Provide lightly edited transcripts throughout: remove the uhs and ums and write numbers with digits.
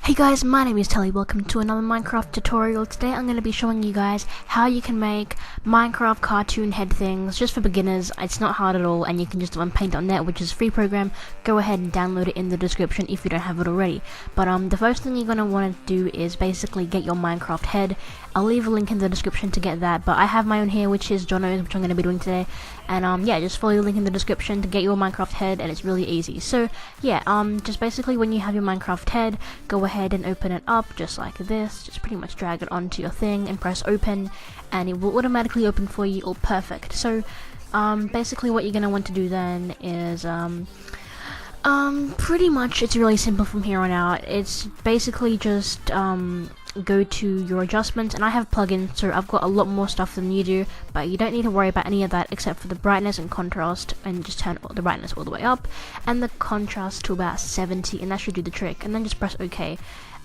Hey guys, my name is Telly. Welcome to another Minecraft tutorial. Today I'm going to be showing you guys how you can make Minecraft cartoon head things just for beginners. It's not hard at all, and you can just Paint.net, which is a free program. Go ahead and download it in the description if you don't have it already. But the first thing you're going to want to do is basically get your Minecraft head. I'll leave a link in the description to get that, but I have my own here, which is Jono's, which I'm going to be doing today. And yeah, just follow the link in the description to get your Minecraft head, and it's really easy. So yeah, just basically when you have your Minecraft head, go ahead and open it up just like this. Just pretty much drag it onto your thing and press open, and it will automatically open for you, all perfect. So basically what you're going to want to do then is pretty much it's really simple from here on out. It's basically just go to your adjustments, and I have plugins, so I've got a lot more stuff than you do, but you don't need to worry about any of that except for the brightness and contrast, and just turn the brightness all the way up and the contrast to about 70, and that should do the trick. And then just press OK,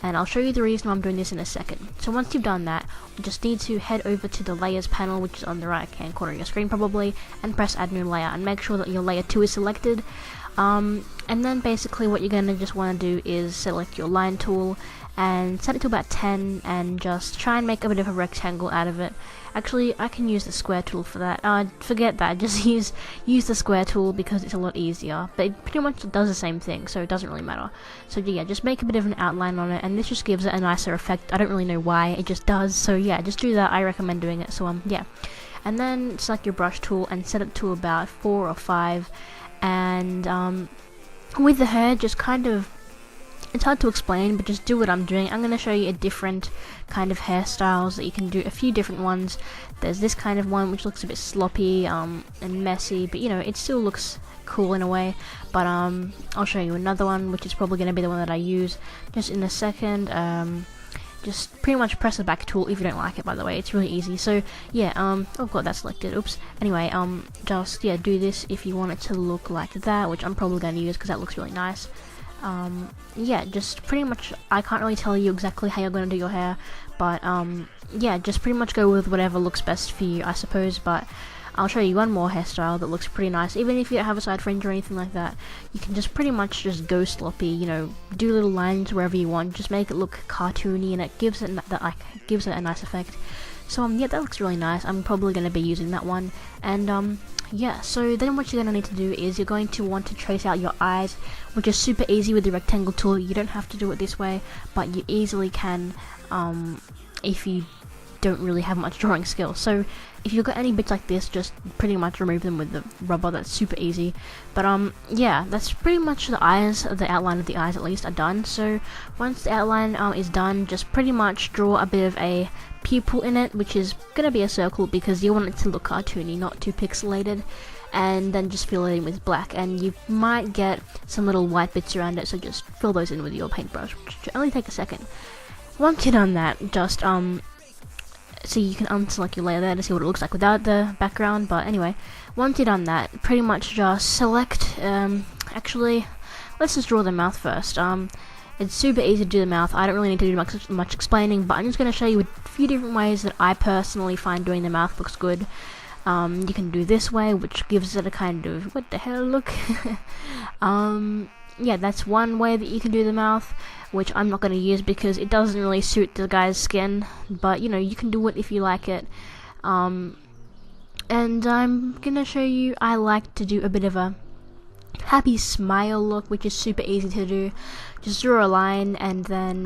and I'll show you the reason why I'm doing this in a second. So once you've done that, you just need to head over to the layers panel, which is on the right hand corner of your screen probably, and press add new layer, and make sure that your layer 2 is selected. And then basically what you're going to just want to do is select your line tool and set it to about 10, and just try and make a bit of a rectangle out of it. Actually, I can use the square tool for that. Forget that, just use the square tool because it's a lot easier, but it pretty much does the same thing, so it doesn't really matter. So yeah, just make a bit of an outline on it, and this just gives it a nicer effect. I don't really know why, it just does. So yeah, just do that. I recommend doing it. So yeah, and then select your brush tool and set it to about 4 or 5, and with the hair, just kind of, it's hard to explain, but just do what I'm doing. I'm going to show you a different kind of hairstyles that you can do, a few different ones. There's this kind of one which looks a bit sloppy and messy, but you know, it still looks cool in a way. But I'll show you another one, which is probably going to be the one that I use just in a second. Just pretty much press the back tool if you don't like it, by the way. It's really easy. So yeah, I've got that selected. Oops. Anyway, just yeah, do this if you want it to look like that, which I'm probably going to use because that looks really nice. Yeah, just pretty much, I can't really tell you exactly how you're going to do your hair, but yeah, just pretty much go with whatever looks best for you, I suppose. But I'll show you one more hairstyle that looks pretty nice. Even if you don't have a side fringe or anything like that, you can just pretty much just go sloppy, you know, do little lines wherever you want, just make it look cartoony, and it gives it a nice effect. So yeah, that looks really nice. I'm probably going to be using that one. And yeah, so then what you're going to need to do is you're going to want to trace out your eyes, which is super easy with the rectangle tool. You don't have to do it this way, but you easily can if you don't really have much drawing skill. So if you've got any bits like this, just pretty much remove them with the rubber. That's super easy. But yeah, that's pretty much the eyes, the outline of the eyes at least are done. So once the outline is done, just pretty much draw a bit of a pupil in it, which is gonna be a circle because you want it to look cartoony, not too pixelated. And then just fill it in with black, and you might get some little white bits around it, so just fill those in with your paintbrush, which should only take a second. Once you've done that, just so you can unselect your layer there to see what it looks like without the background. But anyway, once you've done that, pretty much just select, actually, let's just draw the mouth first. It's super easy to do the mouth. I don't really need to do much explaining, but I'm just going to show you a few different ways that I personally find doing the mouth looks good. You can do this way, which gives it a kind of, what the hell look. Yeah, that's one way that you can do the mouth, which I'm not going to use because it doesn't really suit the guy's skin, but you know, you can do it if you like it. And I'm going to show you, I like to do a bit of a happy smile look, which is super easy to do. Just draw a line, and then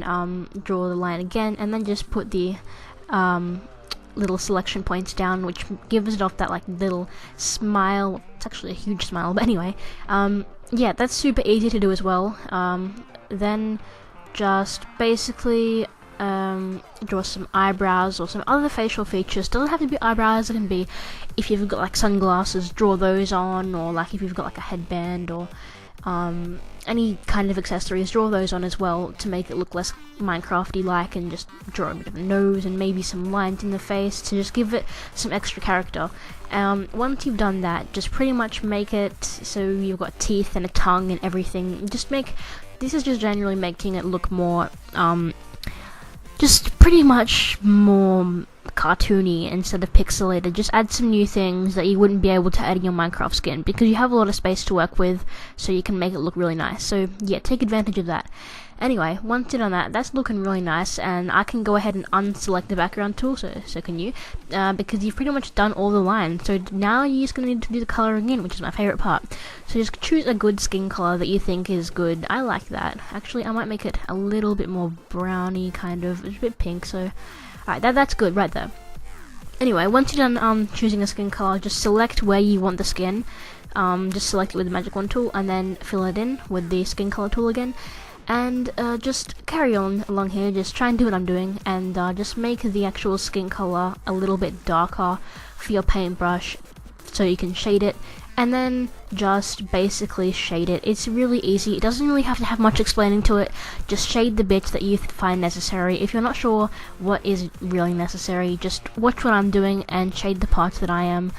draw the line again, and then just put the little selection points down, which gives it off that like little smile. It's actually a huge smile, but anyway, yeah, that's super easy to do as well. Then just basically draw some eyebrows or some other facial features. Doesn't have to be eyebrows, it can be, if you've got like sunglasses, draw those on, or like if you've got like a headband or any kind of accessories, draw those on as well to make it look less Minecrafty like, and just draw a bit of a nose and maybe some lines in the face to just give it some extra character. Once you've done that, just pretty much make it so you've got teeth and a tongue and everything. Just make, this is just generally making it look more just pretty much more cartoony instead of pixelated. Just add some new things that you wouldn't be able to add in your Minecraft skin, because you have a lot of space to work with, so you can make it look really nice. So yeah, take advantage of that. Anyway, once you've done that, that's looking really nice, and I can go ahead and unselect the background tool, so can you, because you've pretty much done all the lines. So now you're just going to need to do the colouring in, which is my favourite part. So just choose a good skin colour that you think is good. I like that. Actually, I might make it a little bit more browny, kind of. It's a bit pink, so alright, that's good right there. Anyway, once you're done choosing a skin colour, just select where you want the skin. Just select it with the magic wand tool, and then fill it in with the skin colour tool again. And just carry on along here, just try and do what I'm doing, and just make the actual skin color a little bit darker for your paintbrush so you can shade it, and then just basically shade it. It's really easy, it doesn't really have to have much explaining to it. Just shade the bits that you find necessary. If you're not sure what is really necessary, just watch what I'm doing and shade the parts that I am.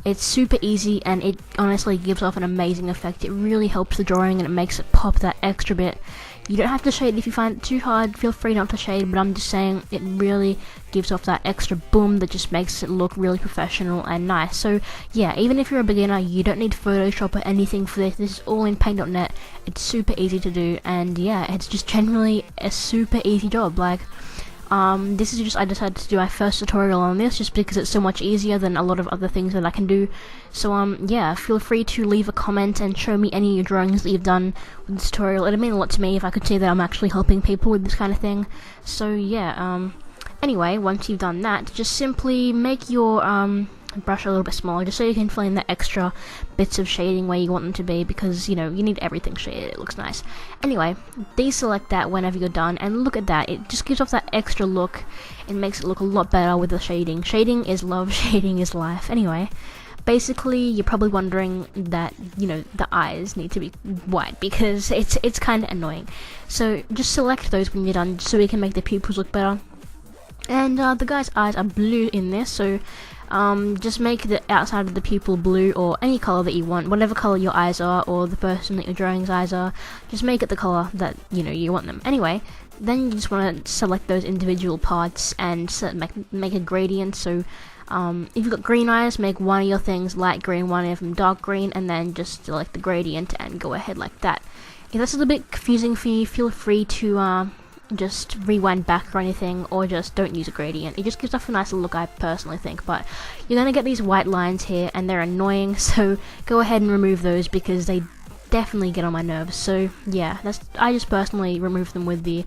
It's super easy, and it honestly gives off an amazing effect. It really helps the drawing, and it makes it pop that extra bit. You don't have to shade if you find it too hard, feel free not to shade, but I'm just saying it really gives off that extra boom that just makes it look really professional and nice. So yeah, even if you're a beginner, you don't need Photoshop or anything for this. This is all in paint.net. It's super easy to do, and yeah, it's just generally a super easy job. Like, this is just, I decided to do my first tutorial on this just because it's so much easier than a lot of other things that I can do. So yeah, feel free to leave a comment and show me any of your drawings that you've done with this tutorial. It'd mean a lot to me if I could see that I'm actually helping people with this kind of thing. So yeah, anyway, once you've done that, just simply make your brush a little bit smaller, just so you can fill in the extra bits of shading where you want them to be, because you know you need everything shaded. It looks nice. Anyway, deselect that whenever you're done, and look at that, it just gives off that extra look. It makes it look a lot better with the shading. Shading is love, shading is life. Anyway, basically you're probably wondering that, you know, the eyes need to be white because it's kind of annoying. So just select those when you're done, so we can make the pupils look better. And the guy's eyes are blue in this, so just make the outside of the pupil blue, or any color that you want, whatever color your eyes are, or the person that you're drawing's eyes are. Just make it the color that you want them. Anyway, then you just want to select those individual parts and make a gradient. So if you've got green eyes, make one of your things light green, one of them dark green, and then just select the gradient and go ahead like that. If that's a little bit confusing for you, feel free to just rewind back or anything, or just don't use a gradient. It just gives off a nicer look, I personally think. But you're gonna get these white lines here, and they're annoying, so go ahead and remove those because they definitely get on my nerves. So yeah, I just personally remove them with the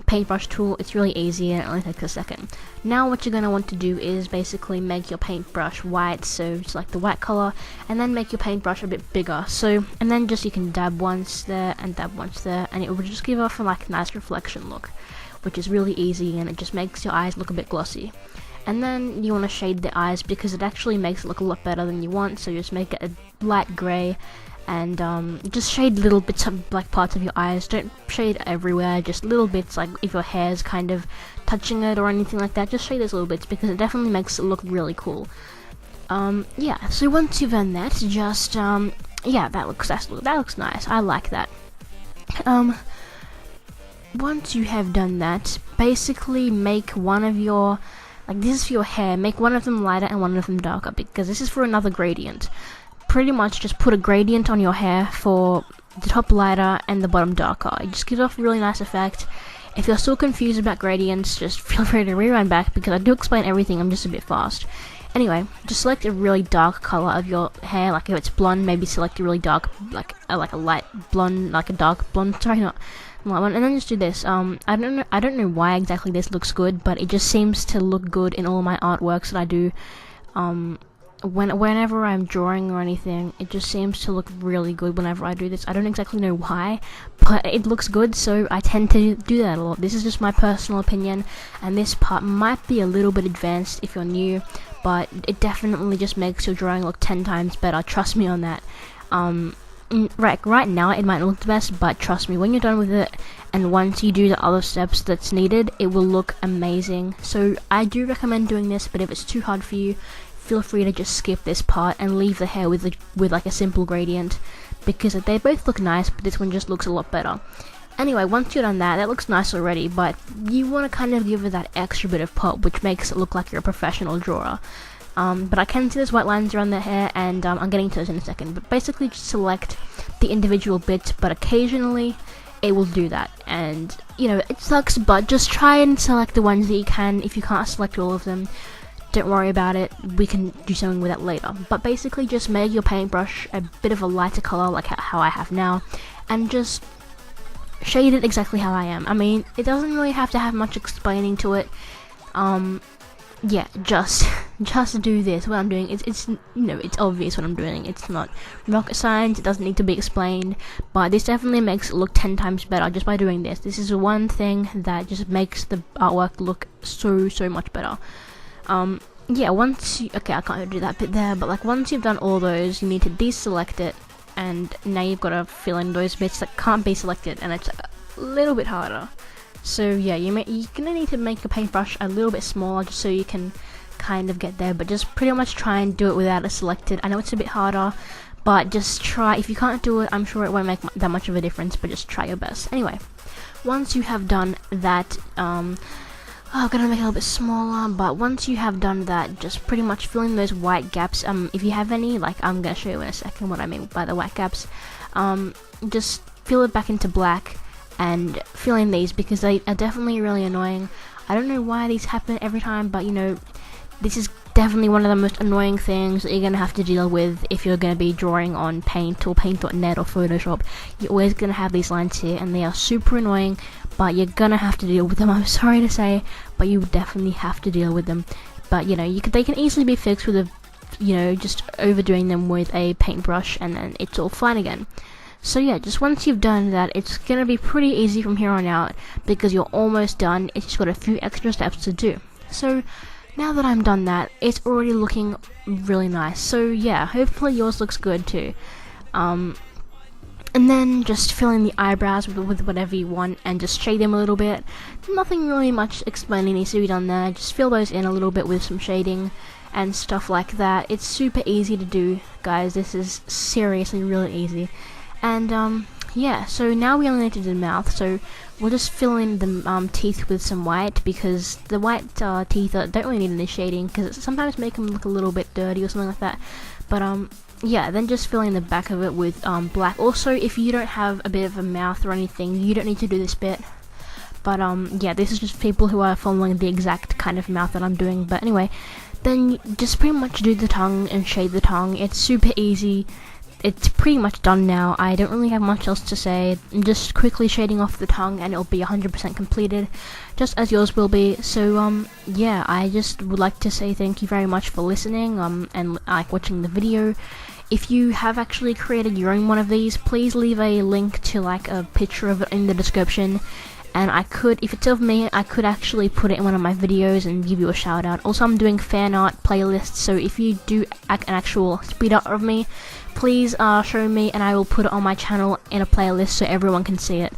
paintbrush tool. It's really easy and it only takes a second. Now what you're going to want to do is basically make your paintbrush white, so select the white color and then make your paintbrush a bit bigger. So, and then just you can dab once there and dab once there, and it will just give off a like nice reflection look, which is really easy, and it just makes your eyes look a bit glossy. And then you want to shade the eyes because it actually makes it look a lot better than you want, so just make it a light grey, and just shade little bits of like parts of your eyes. Don't shade everywhere, just little bits, like if your hair's kind of touching it or anything like that, just shade those little bits because it definitely makes it look really cool. Yeah, so once you've done that, just yeah, that looks nice. I like that. Once you have done that, basically make one of your, like this is for your hair, make one of them lighter and one of them darker, because this is for another gradient. Pretty much just put a gradient on your hair for the top lighter and the bottom darker. It just gives off a really nice effect. If you're still confused about gradients, just feel free to rewind back because I do explain everything, I'm just a bit fast. Anyway, just select a really dark color of your hair, like if it's blonde, maybe select a really dark, like a light blonde, like a dark blonde, sorry, not light one, and then just do this. I don't know why exactly this looks good, but it just seems to look good in all my artworks that I do. Whenever I'm drawing or anything, it just seems to look really good whenever I do this. I don't exactly know why, but it looks good, so I tend to do that a lot. This is just my personal opinion, and this part might be a little bit advanced if you're new, but it definitely just makes your drawing look 10 times better. Trust me on that. Right now it might not look the best, but trust me, when you're done with it and once you do the other steps that's needed, it will look amazing. So I do recommend doing this, but if it's too hard for you, feel free to just skip this part and leave the hair with like a simple gradient, because they both look nice, but this one just looks a lot better. Anyway, once you're done that looks nice already, but you want to kind of give it that extra bit of pop, which makes it look like you're a professional drawer. But I can see there's white lines around the hair, and I'm getting to those in a second. But basically just select the individual bits, but occasionally it will do that. And you know, it sucks, but just try and select the ones that you can. If you can't select all of them, don't worry about it, we can do something with that later. But basically just make your paintbrush a bit of a lighter color, like how I have now, and just shade it exactly how I am. I mean, it doesn't really have to have much explaining to it. Yeah, just do this. What I'm doing, it's you know, it's obvious what I'm doing. It's not rocket science, it doesn't need to be explained, but this definitely makes it look 10 times better just by doing this. This is one thing that just makes the artwork look so much better. Yeah, once you, okay, I can't do that bit there, but like once you've done all those, you need to deselect it, and now you've got to fill in those bits that can't be selected, and it's a little bit harder. So yeah, you're gonna need to make your paintbrush a little bit smaller just so you can kind of get there, but just pretty much try and do it without it selected. I know it's a bit harder, but just try. If you can't do it, I'm sure it won't make that much of a difference, but just try your best. Anyway, once you have done that, I'm gonna make it a little bit smaller, but once you have done that, just pretty much fill in those white gaps. If you have any, like I'm gonna show you in a second what I mean by the white gaps. Just fill it back into black and fill in these, because they are definitely really annoying. I don't know why these happen every time, but you know, this is definitely one of the most annoying things that you're gonna have to deal with if you're gonna be drawing on Paint or Paint.net or Photoshop. You're always gonna have these lines here, and they are super annoying, but you're gonna have to deal with them. I'm sorry to say, but you definitely have to deal with them. But you know, they can easily be fixed with just overdoing them with a paintbrush, and then it's all fine again. So yeah, just once you've done that, it's gonna be pretty easy from here on out, because you're almost done. It's just got a few extra steps to do. So now that I'm done that, it's already looking really nice. So yeah, hopefully yours looks good too. And then just fill in the eyebrows with whatever you want, and just shade them a little bit. Nothing really much explaining needs to be done there. Just fill those in a little bit with some shading and stuff like that. It's super easy to do, guys. This is seriously really easy. And yeah, so now we only need to do the mouth, so we'll just fill in the teeth with some white, because the white teeth don't really need any shading, because it sometimes make them look a little bit dirty or something like that. But yeah, then just fill in the back of it with black. Also, if you don't have a bit of a mouth or anything, you don't need to do this bit. But yeah, this is just people who are following the exact kind of mouth that I'm doing. But anyway, then just pretty much do the tongue and shade the tongue. It's super easy. It's pretty much done now. I don't really have much else to say. I'm just quickly shading off the tongue, and it'll be 100% completed, just as yours will be. So yeah, I just would like to say thank you very much for listening and like watching the video. If you have actually created your own one of these, please leave a link to like a picture of it in the description, and I could, if it's of me, I could actually put it in one of my videos and give you a shout out. Also, I'm doing fan art playlists, so if you do an actual speed art of me, please show me, and I will put it on my channel in a playlist so everyone can see it.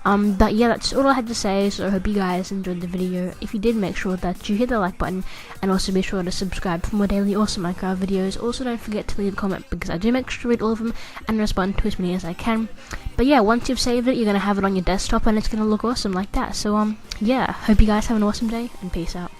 But yeah, that's all I had to say, so I hope you guys enjoyed the video. If you did, make sure that you hit the like button, and also be sure to subscribe for more daily awesome Minecraft videos. Also, don't forget to leave a comment, because I do make sure to read all of them and respond to as many as I can. But yeah, once you've saved it, you're going to have it on your desktop, and it's going to look awesome like that. So yeah, hope you guys have an awesome day, and peace out.